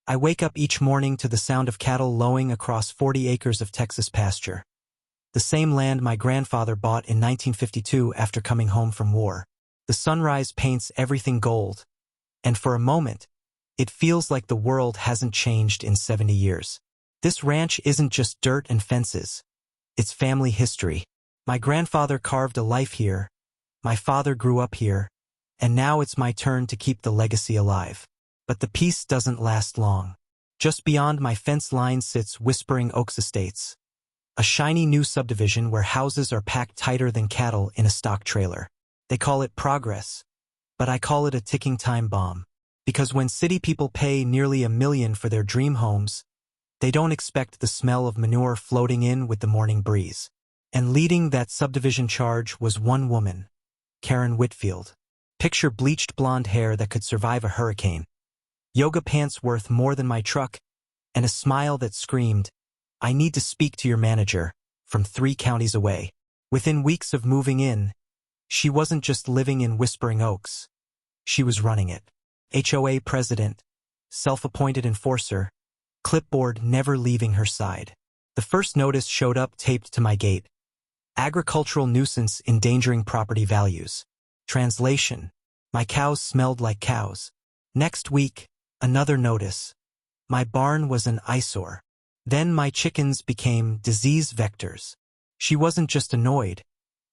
I wake up each morning to the sound of cattle lowing across 40 acres of Texas pasture. The same land my grandfather bought in 1952 after coming home from war. The sunrise paints everything gold, and for a moment, it feels like the world hasn't changed in 70 years. This ranch isn't just dirt and fences. It's family history. My grandfather carved a life here, my father grew up here, and now it's my turn to keep the legacy alive. But the peace doesn't last long. Just beyond my fence line sits Whispering Oaks Estates, a shiny new subdivision where houses are packed tighter than cattle in a stock trailer. They call it progress, but I call it a ticking time bomb. Because when city people pay nearly $1 million for their dream homes, they don't expect the smell of manure floating in with the morning breeze. And leading that subdivision charge was one woman, Karen Whitfield. Picture bleached blonde hair that could survive a hurricane, yoga pants worth more than my truck, and a smile that screamed, "I need to speak to your manager," from 3 counties away. Within weeks of moving in, she wasn't just living in Whispering Oaks. She was running it. HOA president, self-appointed enforcer, clipboard never leaving her side. The first notice showed up taped to my gate. Agricultural nuisance endangering property values. Translation: my cows smelled like cows. Next week, another notice. My barn was an eyesore. Then my chickens became disease vectors. She wasn't just annoyed.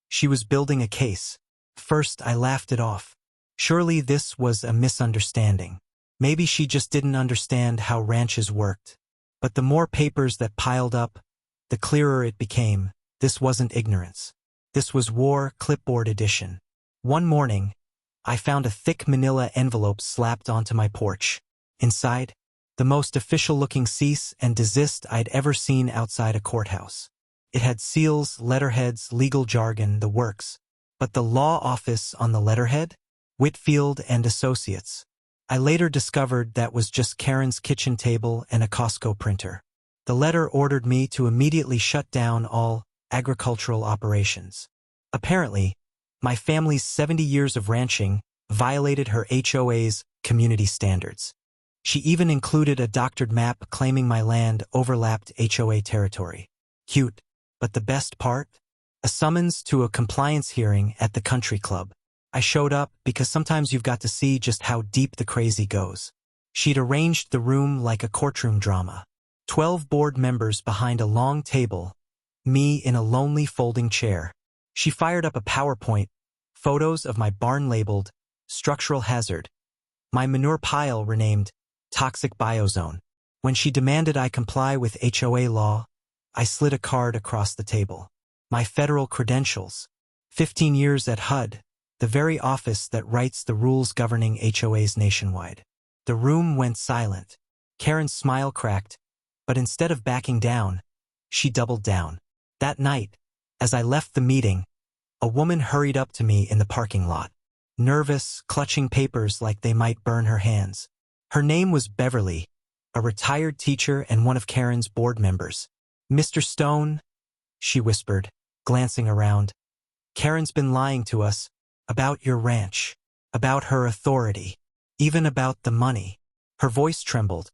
She was building a case. First, I laughed it off. Surely this was a misunderstanding. Maybe she just didn't understand how ranches worked. But the more papers that piled up, the clearer it became. This wasn't ignorance. This was war, clipboard edition. One morning, I found a thick manila envelope slapped onto my porch. Inside, the most official-looking cease and desist I'd ever seen outside a courthouse. It had seals, letterheads, legal jargon, the works. But the law office on the letterhead? Whitfield and Associates. I later discovered that was just Karen's kitchen table and a Costco printer. The letter ordered me to immediately shut down all agricultural operations. Apparently, my family's 70 years of ranching violated her HOA's community standards. She even included a doctored map claiming my land overlapped HOA territory. Cute, but the best part? A summons to a compliance hearing at the country club. I showed up because sometimes you've got to see just how deep the crazy goes. She'd arranged the room like a courtroom drama. 12 board members behind a long table, me in a lonely folding chair. She fired up a PowerPoint, photos of my barn labeled structural hazard, my manure pile renamed toxic biozone. When she demanded I comply with HOA law, I slid a card across the table. My federal credentials. 15 years at HUD, the very office that writes the rules governing HOAs nationwide. The room went silent. Karen's smile cracked, but instead of backing down, she doubled down. That night, as I left the meeting, a woman hurried up to me in the parking lot, nervous, clutching papers like they might burn her hands. Her name was Beverly, a retired teacher and one of Karen's board members. "Mr. Stone," she whispered, glancing around, "Karen's been lying to us about your ranch, about her authority, even about the money." Her voice trembled,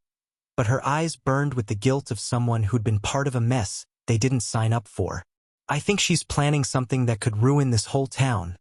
but her eyes burned with the guilt of someone who'd been part of a mess they didn't sign up for. "I think she's planning something that could ruin this whole town,"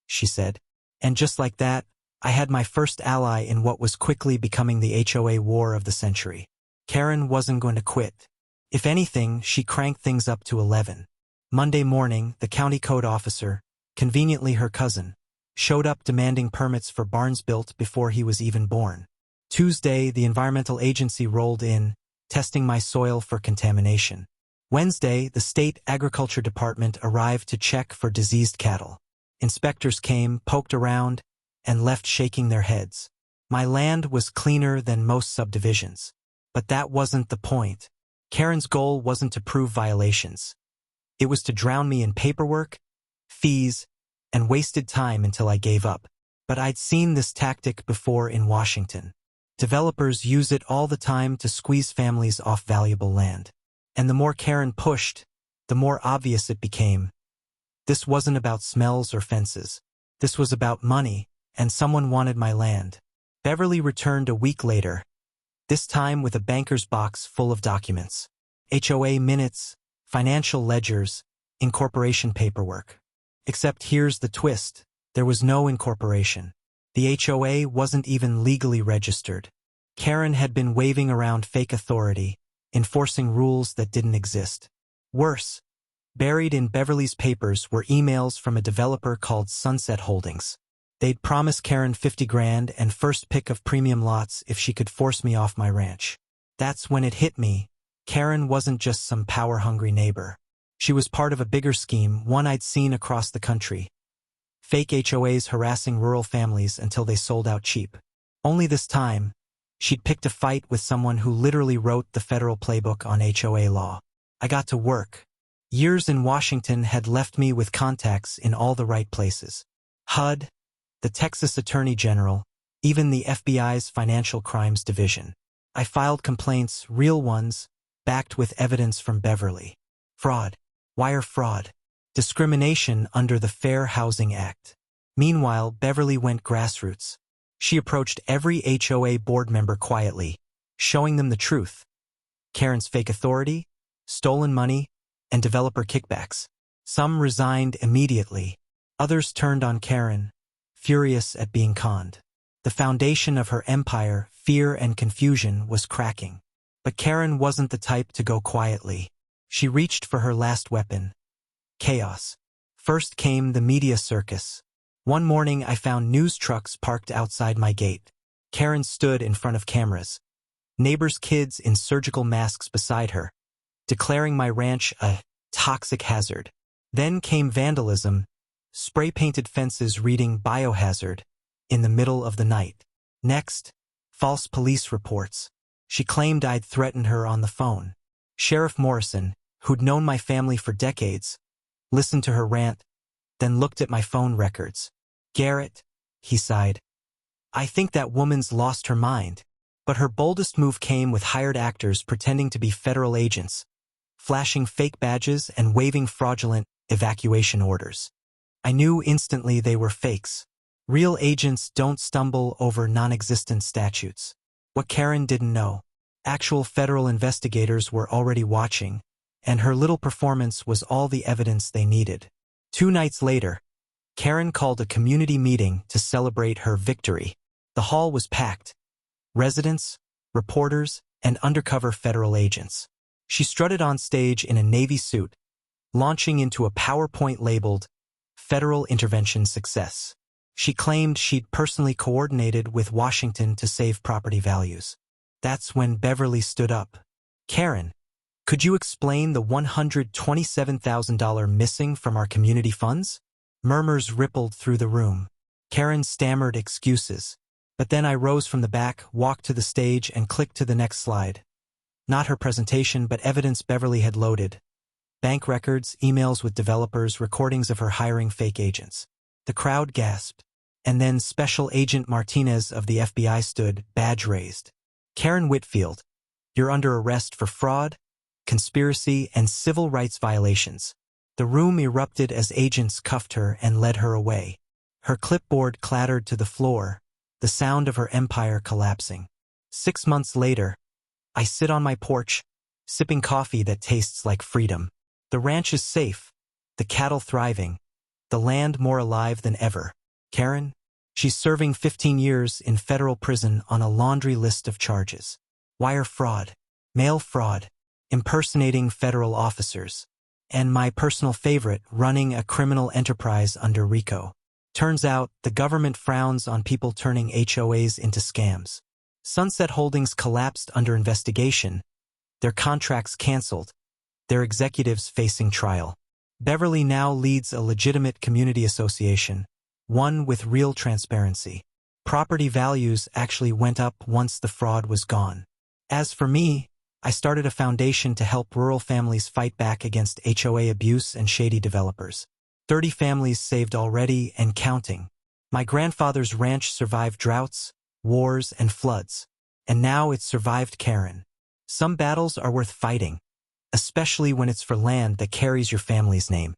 she said. And just like that, I had my first ally in what was quickly becoming the HOA war of the century. Karen wasn't going to quit. If anything, she cranked things up to 11. Monday morning, the county code officer, conveniently her cousin, showed up demanding permits for barns built before he was even born. Tuesday, the environmental agency rolled in, testing my soil for contamination. Wednesday, the state agriculture department arrived to check for diseased cattle. Inspectors came, poked around, and left shaking their heads. My land was cleaner than most subdivisions. But that wasn't the point. Karen's goal wasn't to prove violations. It was to drown me in paperwork, fees, and wasted time until I gave up. But I'd seen this tactic before in Washington. Developers use it all the time to squeeze families off valuable land. And the more Karen pushed, the more obvious it became. This wasn't about smells or fences. This was about money, and someone wanted my land. Beverly returned a week later, this time with a banker's box full of documents. HOA minutes, financial ledgers, incorporation paperwork. Except here's the twist, there was no incorporation. The HOA wasn't even legally registered. Karen had been waving around fake authority, enforcing rules that didn't exist. Worse, buried in Beverly's papers were emails from a developer called Sunset Holdings. They'd promised Karen 50 grand and first pick of premium lots if she could force me off my ranch. That's when it hit me. Karen wasn't just some power-hungry neighbor. She was part of a bigger scheme, one I'd seen across the country. Fake HOAs harassing rural families until they sold out cheap. Only this time, she'd picked a fight with someone who literally wrote the federal playbook on HOA law. I got to work. Years in Washington had left me with contacts in all the right places. HUD, the Texas Attorney General, even the FBI's Financial Crimes Division. I filed complaints, real ones, backed with evidence from Beverly. Fraud. Wire fraud. Discrimination under the Fair Housing Act. Meanwhile, Beverly went grassroots. She approached every HOA board member quietly, showing them the truth. Karen's fake authority, stolen money, and developer kickbacks. Some resigned immediately. Others turned on Karen, furious at being conned. The foundation of her empire, fear and confusion, was cracking. But Karen wasn't the type to go quietly. She reached for her last weapon. Chaos. First came the media circus. One morning I found news trucks parked outside my gate. Karen stood in front of cameras. Neighbors' kids in surgical masks beside her, declaring my ranch a toxic hazard. Then came vandalism, spray-painted fences reading biohazard, in the middle of the night. Next, false police reports. She claimed I'd threatened her on the phone. Sheriff Morrison, who'd known my family for decades, listened to her rant, then looked at my phone records. Garrett, he sighed. I think that woman's lost her mind. But her boldest move came with hired actors pretending to be federal agents, flashing fake badges and waving fraudulent evacuation orders. I knew instantly they were fakes. Real agents don't stumble over non-existent statutes. What Karen didn't know, actual federal investigators were already watching, and her little performance was all the evidence they needed. 2 nights later, Karen called a community meeting to celebrate her victory. The hall was packed. Residents, reporters, and undercover federal agents. She strutted on stage in a Navy suit, launching into a PowerPoint labeled Federal Intervention Success. She claimed she'd personally coordinated with Washington to save property values. That's when Beverly stood up. Karen, could you explain the $127,000 missing from our community funds? Murmurs rippled through the room. Karen stammered excuses. But then I rose from the back, walked to the stage, and clicked to the next slide. Not her presentation, but evidence Beverly had loaded. Bank records, emails with developers, recordings of her hiring fake agents. The crowd gasped. And then Special Agent Martinez of the FBI stood, badge raised. Karen Whitfield, you're under arrest for fraud, conspiracy, and civil rights violations. The room erupted as agents cuffed her and led her away. Her clipboard clattered to the floor, the sound of her empire collapsing. 6 months later, I sit on my porch, sipping coffee that tastes like freedom. The ranch is safe, the cattle thriving, the land more alive than ever. Karen? She's serving 15 years in federal prison on a laundry list of charges. Wire fraud, mail fraud, impersonating federal officers, and my personal favorite, running a criminal enterprise under RICO. Turns out, the government frowns on people turning HOAs into scams. Sunset Holdings collapsed under investigation, their contracts canceled, their executives facing trial. Beverly now leads a legitimate community association, one with real transparency. Property values actually went up once the fraud was gone. As for me, I started a foundation to help rural families fight back against HOA abuse and shady developers. 30 families saved already and counting. My grandfather's ranch survived droughts, wars, and floods. And now it's survived Karen. Some battles are worth fighting, especially when it's for land that carries your family's name.